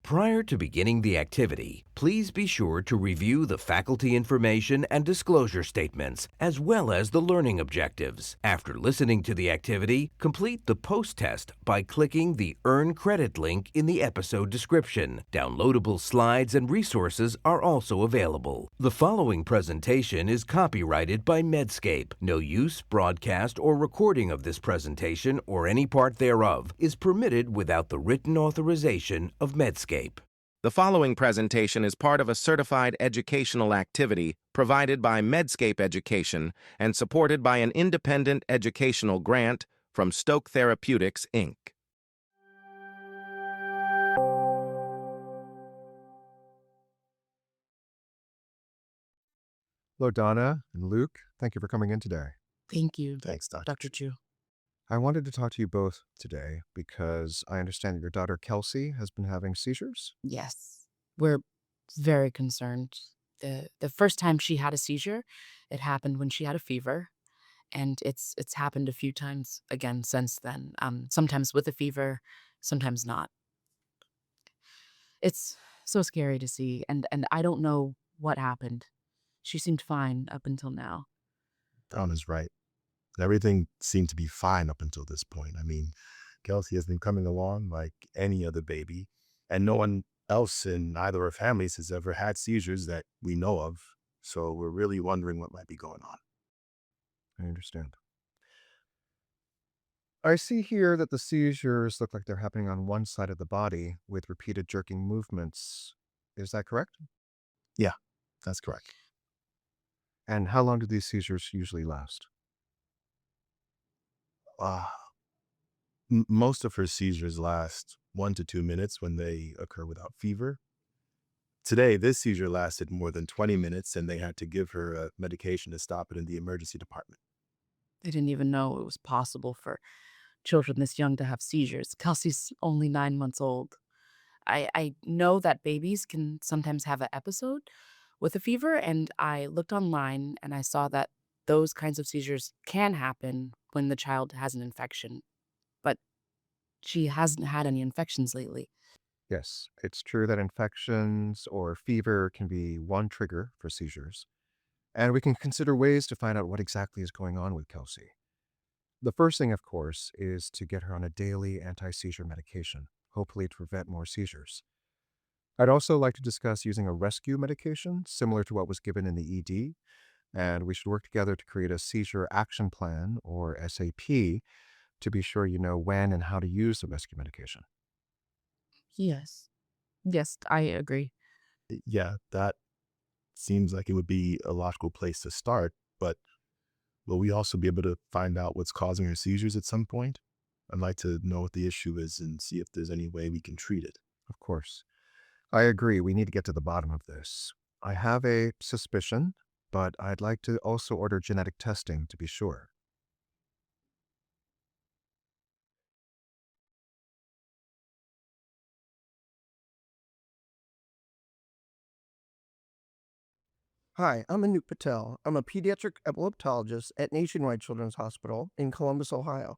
Prior to beginning the activity, please be sure to review the faculty information and disclosure statements, as well as the learning objectives. After listening to the activity, complete the post-test by clicking the Earn Credit link in the episode description. Downloadable slides and resources are also available. The following presentation is copyrighted by Medscape. No use, broadcast, or recording of this presentation or any part thereof is permitted without the written authorization of Medscape. The following presentation is part of a certified educational activity provided by Medscape Education and supported by an independent educational grant from Stoke Therapeutics, Inc. Hello, Donna and Luke. Thank you for coming in today. Thank you, Thanks, Dr. Chu. I wanted to talk to you both today because I understand that your daughter Kelsey has been having seizures. Yes, we're very concerned. The first time she had a seizure, it happened when she had a fever, and it's happened a few times again since then. Sometimes with a fever, sometimes not. It's so scary to see, and I don't know what happened. She seemed fine up until now. Donna's right. Everything seemed to be fine up until this point. I mean, Kelsey has been coming along like any other baby, and no one else in either of our families has ever had seizures that we know of. So we're really wondering what might be going on. I understand. I see here that the seizures look like they're happening on one side of the body with repeated jerking movements. Is that correct? Yeah, that's correct. And how long do these seizures usually last? Most of her seizures last 1 to 2 minutes when they occur without fever. Today, this seizure lasted more than 20 minutes, and they had to give her a medication to stop it in the emergency department. I didn't even know it was possible for children this young to have seizures. Kelsey's only 9 months old. I know that babies can sometimes have an episode with a fever, and I looked online and I saw that those kinds of seizures can happen when the child has an infection, but she hasn't had any infections lately. Yes, it's true that infections or fever can be one trigger for seizures, and we can consider ways to find out what exactly is going on with Kelsey. The first thing, of course, is to get her on a daily anti-seizure medication, hopefully to prevent more seizures. I'd also like to discuss using a rescue medication similar to what was given in the ED, and we should work together to create a seizure action plan, or SAP, to be sure you know when and how to use the rescue medication. Yes. Yes, I agree. Yeah, that seems like it would be a logical place to start, but will we also be able to find out what's causing her seizures at some point? I'd like to know what the issue is and see if there's any way we can treat it. Of course. I agree, we need to get to the bottom of this. I have a suspicion, but I'd like to also order genetic testing to be sure. Hi, I'm Anoop Patel. I'm a pediatric epileptologist at Nationwide Children's Hospital in Columbus, Ohio.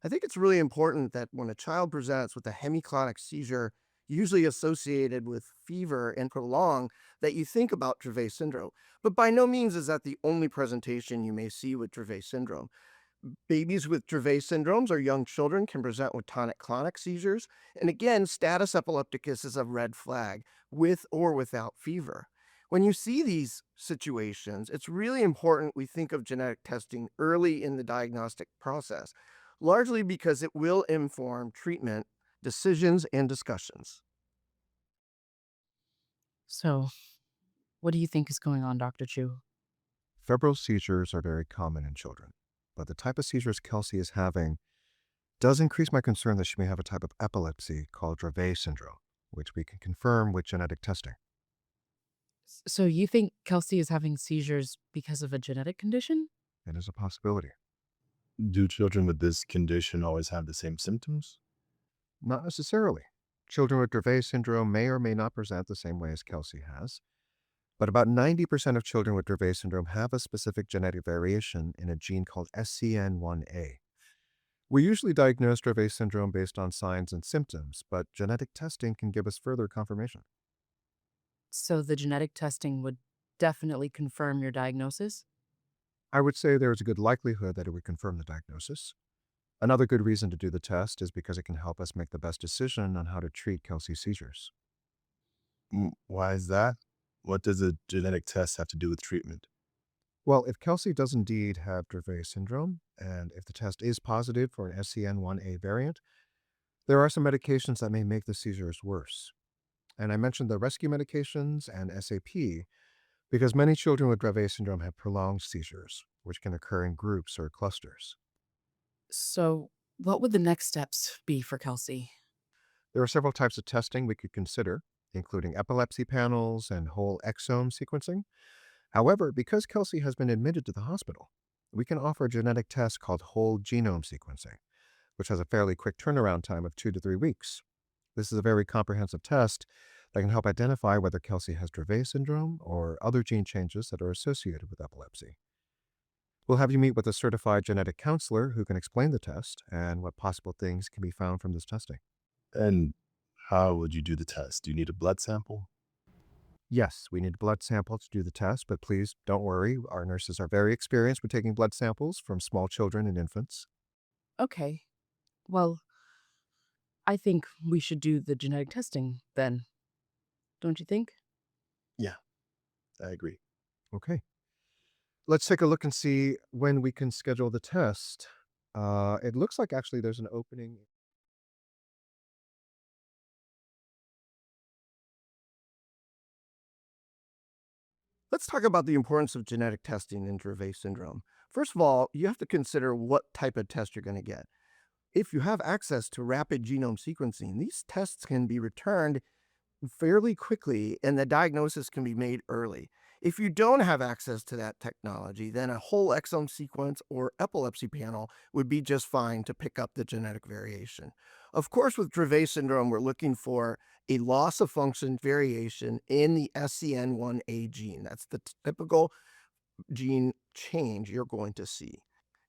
I think it's really important that when a child presents with a hemiclonic seizure, usually associated with fever and prolonged, that you think about Dravet syndrome. But by no means is that the only presentation you may see with Dravet syndrome. Babies with Dravet syndromes or young children can present with tonic-clonic seizures. And again, status epilepticus is a red flag, with or without fever. When you see these situations, it's really important we think of genetic testing early in the diagnostic process, largely because it will inform treatment decisions and discussions. So, what do you think is going on, Dr. Chu? Febrile seizures are very common in children, but the type of seizures Kelsey is having does increase my concern that she may have a type of epilepsy called Dravet syndrome, which we can confirm with genetic testing. So you think Kelsey is having seizures because of a genetic condition? It is a possibility. Do children with this condition always have the same symptoms? Not necessarily. Children with Dravet syndrome may or may not present the same way as Kelsey has, but about 90% of children with Dravet syndrome have a specific genetic variation in a gene called SCN1A. We usually diagnose Dravet syndrome based on signs and symptoms, but genetic testing can give us further confirmation. So the genetic testing would definitely confirm your diagnosis? I would say there is a good likelihood that it would confirm the diagnosis. Another good reason to do the test is because it can help us make the best decision on how to treat Kelsey's seizures. Why is that? What does a genetic test have to do with treatment? Well, if Kelsey does indeed have Dravet syndrome, and if the test is positive for an SCN1A variant, there are some medications that may make the seizures worse. And I mentioned the rescue medications and SAP because many children with Dravet syndrome have prolonged seizures, which can occur in groups or clusters. So what would the next steps be for Kelsey? There are several types of testing we could consider, including epilepsy panels and whole exome sequencing. However, because Kelsey has been admitted to the hospital, we can offer a genetic test called whole genome sequencing, which has a fairly quick turnaround time of 2 to 3 weeks. This is a very comprehensive test that can help identify whether Kelsey has Dravet syndrome or other gene changes that are associated with epilepsy. We'll have you meet with a certified genetic counselor who can explain the test and what possible things can be found from this testing. And how would you do the test? Do you need a blood sample? Yes, we need a blood sample to do the test, but please don't worry. Our nurses are very experienced with taking blood samples from small children and infants. Okay. Well, I think we should do the genetic testing then. Don't you think? Yeah, I agree. Okay. Let's take a look and see when we can schedule the test. It looks like actually there's an opening. Let's talk about the importance of genetic testing in Dravet syndrome. First of all, you have to consider what type of test you're going to get. If you have access to rapid genome sequencing, these tests can be returned fairly quickly and the diagnosis can be made early. If you don't have access to that technology, then a whole exome sequence or epilepsy panel would be just fine to pick up the genetic variation. Of course, with Dravet syndrome, we're looking for a loss of function variation in the SCN1A gene. That's the typical gene change you're going to see.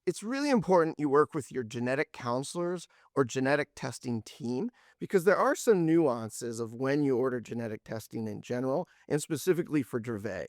It's really important you work with your genetic counselors or genetic testing team because there are some nuances of when you order genetic testing in general and specifically for Dravet.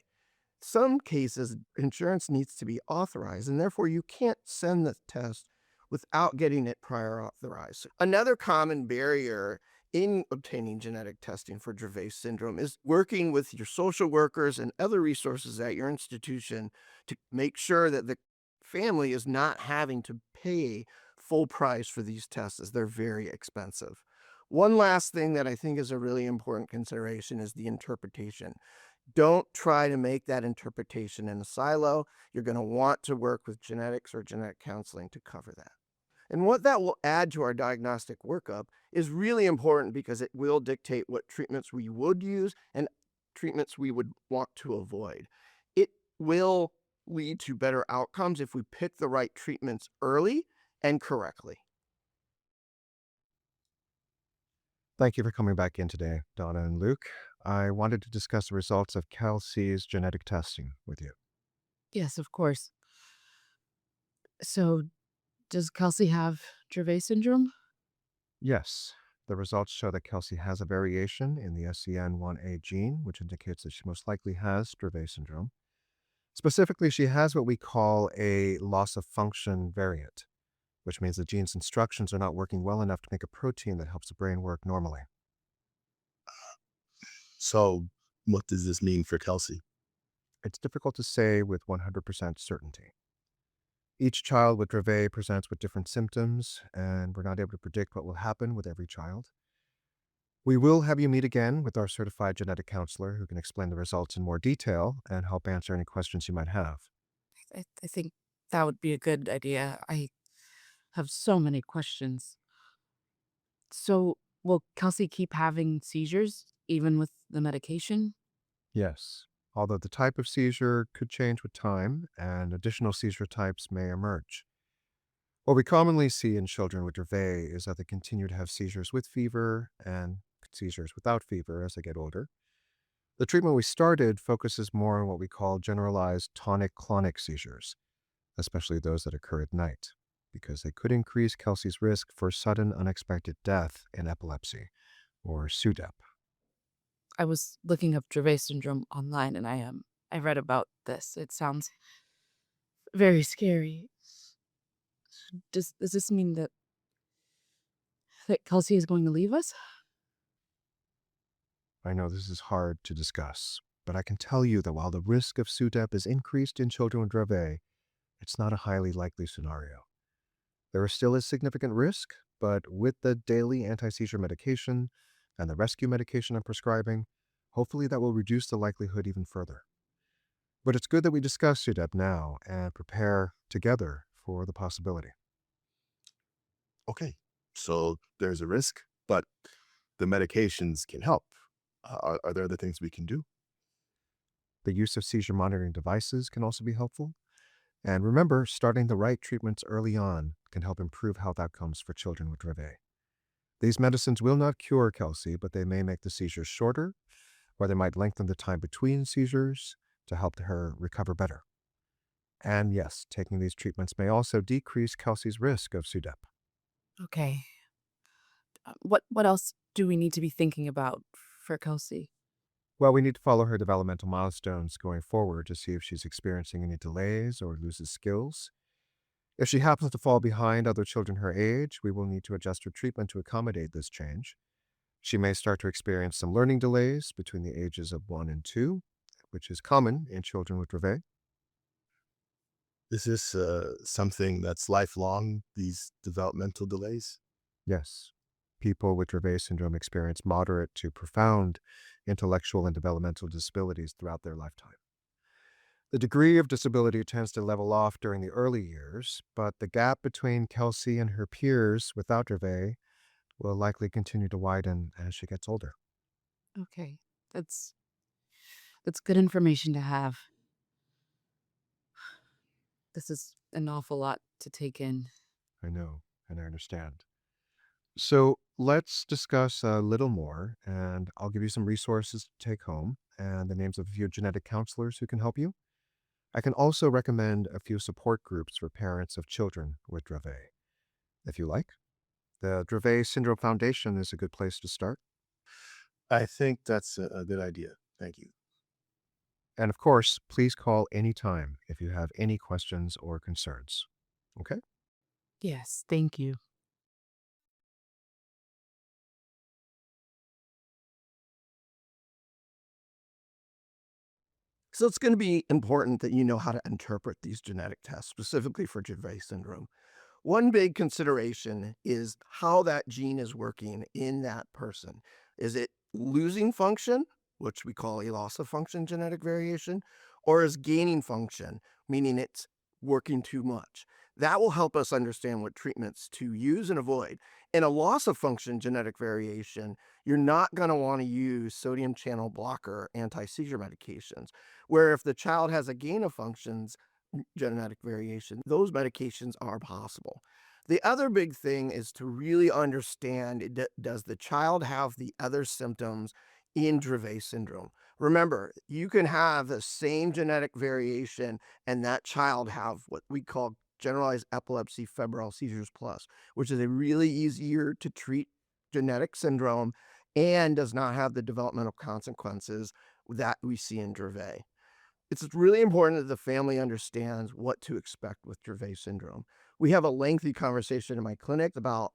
Some cases, insurance needs to be authorized, and therefore you can't send the test without getting it prior authorized. Another common barrier in obtaining genetic testing for Dravet syndrome is working with your social workers and other resources at your institution to make sure that the family is not having to pay full price for these tests as they're very expensive. One last thing that I think is a really important consideration is the interpretation. Don't try to make that interpretation in a silo. You're going to want to work with genetics or genetic counseling to cover that. And what that will add to our diagnostic workup is really important because it will dictate what treatments we would use and treatments we would want to avoid. It will lead to better outcomes if we pick the right treatments early and correctly. Thank you for coming back in today, Donna and Luke. I wanted to discuss the results of Kelsey's genetic testing with you. Yes, of course. So does Kelsey have Dravet syndrome? Yes, the results show that Kelsey has a variation in the SCN1A gene, which indicates that she most likely has Dravet syndrome. Specifically, she has what we call a loss of function variant, which means the gene's instructions are not working well enough to make a protein that helps the brain work normally. So, what does this mean for Kelsey? It's difficult to say with 100% certainty. Each child with Dravet presents with different symptoms, and we're not able to predict what will happen with every child. We will have you meet again with our certified genetic counselor who can explain the results in more detail and help answer any questions you might have. I think that would be a good idea. I have so many questions. So will Kelsey keep having seizures even with the medication? Yes, although the type of seizure could change with time and additional seizure types may emerge. What we commonly see in children with Dravet is that they continue to have seizures with fever and seizures without fever as they get older. The treatment we started focuses more on what we call generalized tonic-clonic seizures, especially those that occur at night. because they could increase Kelsey's risk for sudden unexpected death in epilepsy, or SUDEP. I was looking up Dravet syndrome online and I read about this. It sounds very scary. Does this mean that Kelsey is going to leave us? I know this is hard to discuss, but I can tell you that while the risk of SUDEP is increased in children with Dravet, it's not a highly likely scenario. There is still a significant risk, but with the daily anti-seizure medication and the rescue medication I'm prescribing, hopefully that will reduce the likelihood even further. But it's good that we discuss SUDEP now and prepare together for the possibility. Okay, so there's a risk, but the medications can help. Are there other things we can do? The use of seizure monitoring devices can also be helpful. And remember, starting the right treatments early on can help improve health outcomes for children with Dravet. These medicines will not cure Kelsey, but they may make the seizures shorter, or they might lengthen the time between seizures to help her recover better. And yes, taking these treatments may also decrease Kelsey's risk of SUDEP. Okay. What else do we need to be thinking about for Kelsey? Well, we need to follow her developmental milestones going forward to see if she's experiencing any delays or loses skills. If she happens to fall behind other children her age, we will need to adjust her treatment to accommodate this change. She may start to experience some learning delays between the ages of 1 and 2, which is common in children with Dravet. Is this something that's lifelong, these developmental delays? Yes, people with Dravet syndrome experience moderate to profound intellectual and developmental disabilities throughout their lifetime. The degree of disability tends to level off during the early years, but the gap between Kelsey and her peers without Dravet will likely continue to widen as she gets older. Okay. That's that's good information to have. This is an awful lot to take in. I know, and I understand. So let's discuss a little more, and I'll give you some resources to take home and the names of a few genetic counselors who can help you. I can also recommend a few support groups for parents of children with Dravet. If you like, the Dravet Syndrome Foundation is a good place to start. I think that's a good idea. Thank you. And of course, please call anytime if you have any questions or concerns. Okay? Yes, thank you. So it's going to be important that you know how to interpret these genetic tests, specifically for Dravet syndrome. One big consideration is how that gene is working in that person. Is it losing function, which we call a loss of function genetic variation, or is gaining function, meaning it's working too much? That will help us understand what treatments to use and avoid. In a loss of function genetic variation, you're not going to want to use sodium channel blocker anti seizure medications. Where if the child has a gain of functions, genetic variation, those medications are possible. The other big thing is to really understand, does the child have the other symptoms in Dravet syndrome? Remember, you can have the same genetic variation and that child have what we call generalized epilepsy febrile seizures plus, which is a really easier to treat genetic syndrome and does not have the developmental consequences that we see in Dravet. It's really important that the family understands what to expect with Dravet syndrome. We have a lengthy conversation in my clinic about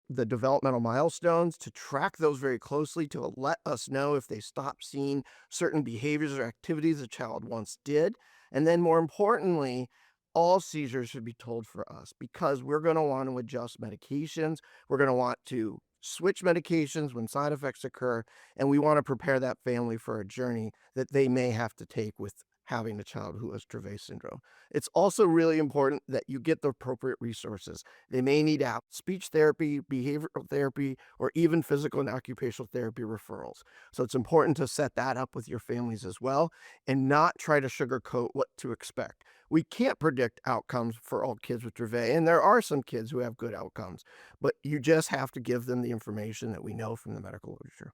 the developmental milestones to track those very closely to let us know if they stop seeing certain behaviors or activities a child once did. And then, more importantly, all seizures should be told for us because we're going to want to adjust medications. We're going to want to switch medications when side effects occur. And we want to prepare that family for a journey that they may have to take with having a child who has Dravet syndrome. It's also really important that you get the appropriate resources. They may need out speech therapy, behavioral therapy, or even physical and occupational therapy referrals. So it's important to set that up with your families as well and not try to sugarcoat what to expect. We can't predict outcomes for all kids with Dravet, and there are some kids who have good outcomes, but you just have to give them the information that we know from the medical literature.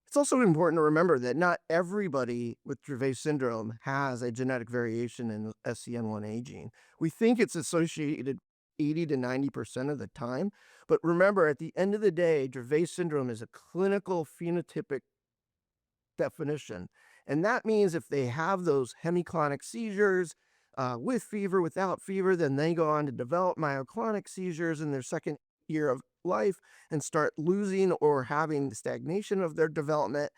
It's also important to remember that not everybody with Dravet syndrome has a genetic variation in the SCN1A gene. We think it's associated 80 to 90% of the time. But remember, at the end of the day, Dravet syndrome is a clinical phenotypic definition. And that means if they have those hemiclonic seizures with fever, without fever, then they go on to develop myoclonic seizures in their second year of life and start losing or having stagnation of their development,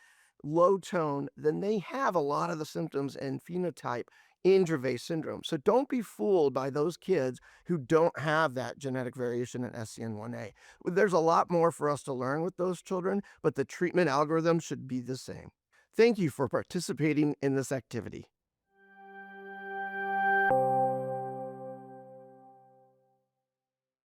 low tone, then they have a lot of the symptoms and phenotype in Dravet syndrome. So don't be fooled by those kids who don't have that genetic variation in SCN1A. There's a lot more for us to learn with those children, but the treatment algorithm should be the same. Thank you for participating in this activity.